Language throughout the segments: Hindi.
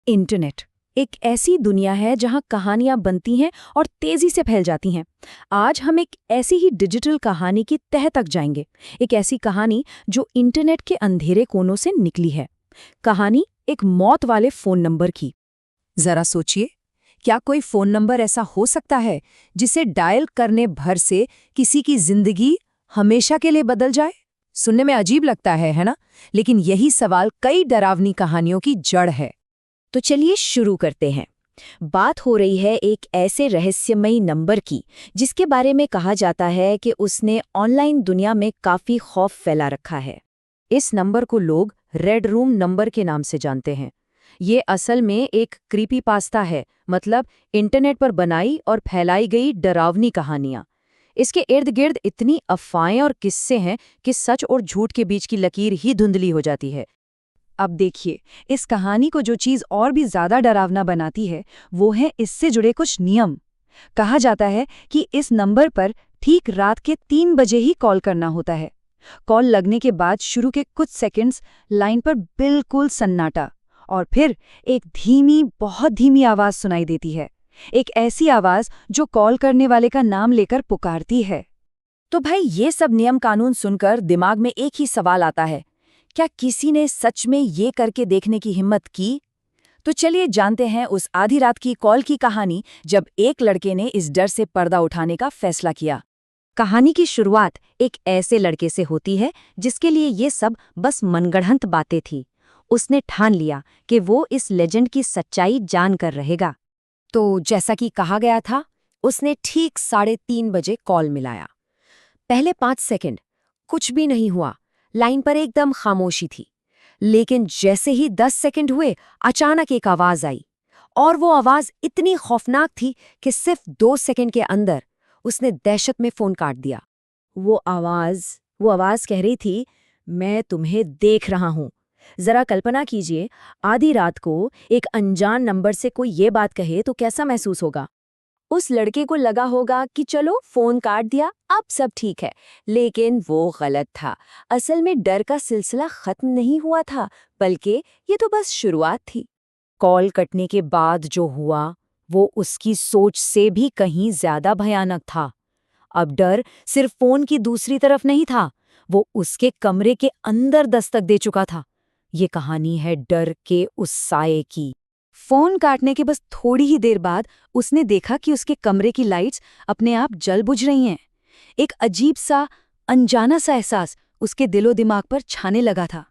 इंटरनेट एक ऐसी दुनिया है जहां कहानियां बनती हैं और तेजी से फैल जाती हैं। आज हम एक ऐसी ही डिजिटल कहानी की तह तक जाएंगे। एक ऐसी कहानी जो इंटरनेट के अंधेरे कोनों से निकली है। कहानी एक मौत वाले फोन नंबर की। जरा सोचिए, क्या कोई फोन नंबर ऐसा हो सकता है जिसे डायल करने भर से किसी की जिंदगी हमेशा के लिए बदल जाए? सुनने में अजीब लगता है ना? लेकिन यही सवाल कई डरावनी कहानियों की जड़ है। तो चलिए शुरू करते हैं। बात हो रही है एक ऐसे रहस्यमयी नंबर की जिसके बारे में कहा जाता है कि उसने ऑनलाइन दुनिया में काफी खौफ फैला रखा है। इस नंबर को लोग रेड रूम नंबर के नाम से जानते हैं। ये असल में एक क्रीपीपास्ता है, मतलब इंटरनेट पर बनाई और फैलाई गई डरावनी कहानियां। इसके इर्द गिर्द इतनी अफवाहें और किस्से हैं कि सच और झूठ के बीच की लकीर ही धुंधली हो जाती है। अब देखिए, इस कहानी को जो चीज और भी ज्यादा डरावना बनाती है वो है इससे जुड़े कुछ नियम। कहा जाता है कि इस नंबर पर ठीक रात के 3 बजे ही कॉल करना होता है। कॉल लगने के बाद शुरू के कुछ सेकंड्स लाइन पर बिल्कुल सन्नाटा, और फिर एक धीमी, बहुत धीमी आवाज सुनाई देती है। एक ऐसी आवाज जो कॉल करने वाले का नाम लेकर पुकारती है। तो भाई, ये सब नियम कानून सुनकर दिमाग में एक ही सवाल आता है, क्या किसी ने सच में ये करके देखने की हिम्मत की? तो चलिए जानते हैं उस आधी रात की कॉल की कहानी, जब एक लड़के ने इस डर से पर्दा उठाने का फैसला किया। कहानी की शुरुआत एक ऐसे लड़के से होती है जिसके लिए ये सब बस मनगढ़ंत बातें थी। उसने ठान लिया कि वो इस लेजेंड की सच्चाई जानकर रहेगा। तो जैसा कि कहा गया था, उसने ठीक 3:30 बजे कॉल मिलाया। पहले 5 सेकंड कुछ भी नहीं हुआ, लाइन पर एकदम खामोशी थी। लेकिन जैसे ही 10 सेकंड हुए, अचानक एक आवाज आई, और वो आवाज इतनी खौफनाक थी कि सिर्फ 2 सेकंड के अंदर उसने दहशत में फोन काट दिया। वो आवाज कह रही थी, मैं तुम्हें देख रहा हूं। जरा कल्पना कीजिए, आधी रात को एक अनजान नंबर से कोई ये बात कहे तो कैसा महसूस होगा। उस लड़के को लगा होगा कि चलो फोन काट दिया, अब सब ठीक है। लेकिन वो गलत था। असल में डर का सिलसिला खत्म नहीं हुआ था, बल्कि ये तो बस शुरुआत थी। कॉल कटने के बाद जो हुआ वो उसकी सोच से भी कहीं ज्यादा भयानक था। अब डर सिर्फ फोन की दूसरी तरफ नहीं था, वो उसके कमरे के अंदर दस्तक दे चुका था। ये कहानी है डर के उस साये की। फोन काटने के बस थोड़ी ही देर बाद उसने देखा कि उसके कमरे की लाइट्स अपने आप जल बुझ रही हैं। एक अजीब सा, अनजाना सा एहसास उसके दिलो दिमाग पर छाने लगा था।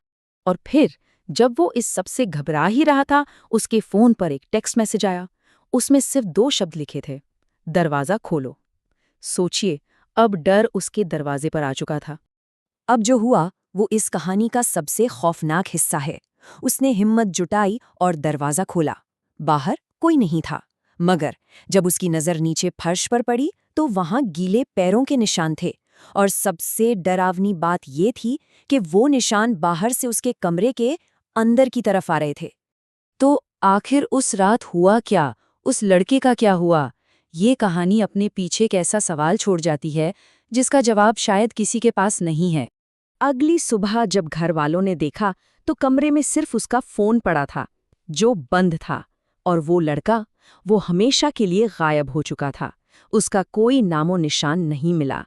और फिर जब वो इस सब से घबरा ही रहा था, उसके फोन पर एक टेक्स्ट मैसेज आया। उसमें सिर्फ 2 शब्द लिखे थे, दरवाजा खोलो। सोचिए, अब डर उसके दरवाजे पर आ चुका था। अब जो हुआ वो इस कहानी का सबसे खौफनाक हिस्सा है। उसने हिम्मत जुटाई और दरवाजा खोला। बाहर कोई नहीं था, मगर जब उसकी नजर नीचे फर्श पर पड़ी तो वहां गीले पैरों के निशान थे। और सबसे डरावनी बात ये थी कि वो निशान बाहर से उसके कमरे के अंदर की तरफ आ रहे थे। तो आखिर उस रात हुआ क्या? उस लड़के का क्या हुआ? ये कहानी अपने पीछे एक ऐसा सवाल छोड़ जाती है जिसका जवाब शायद किसी के पास नहीं है। अगली सुबह जब घर वालों ने देखा तो कमरे में सिर्फ उसका फोन पड़ा था, जो बंद था। और वो लड़का, वो हमेशा के लिए गायब हो चुका था। उसका कोई नामो निशान नहीं मिला।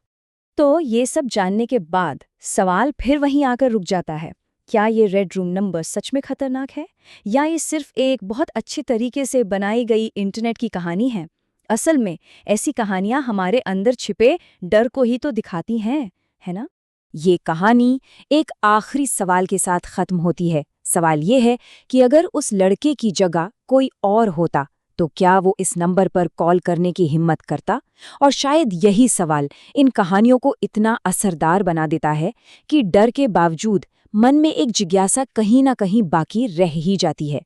तो ये सब जानने के बाद सवाल फिर वहीं आकर रुक जाता है, क्या ये रेड रूम नंबर सच में खतरनाक है, या ये सिर्फ एक बहुत अच्छे तरीके से बनाई गई इंटरनेट की कहानी है? असल में ऐसी कहानियां हमारे अंदर छिपे डर को ही तो दिखाती हैं, है ना? ये कहानी एक आखिरी सवाल के साथ खत्म होती है। सवाल ये है कि अगर उस लड़के की जगह कोई और होता तो क्या वो इस नंबर पर कॉल करने की हिम्मत करता? और शायद यही सवाल इन कहानियों को इतना असरदार बना देता है कि डर के बावजूद मन में एक जिज्ञासा कहीं ना कहीं बाकी रह ही जाती है।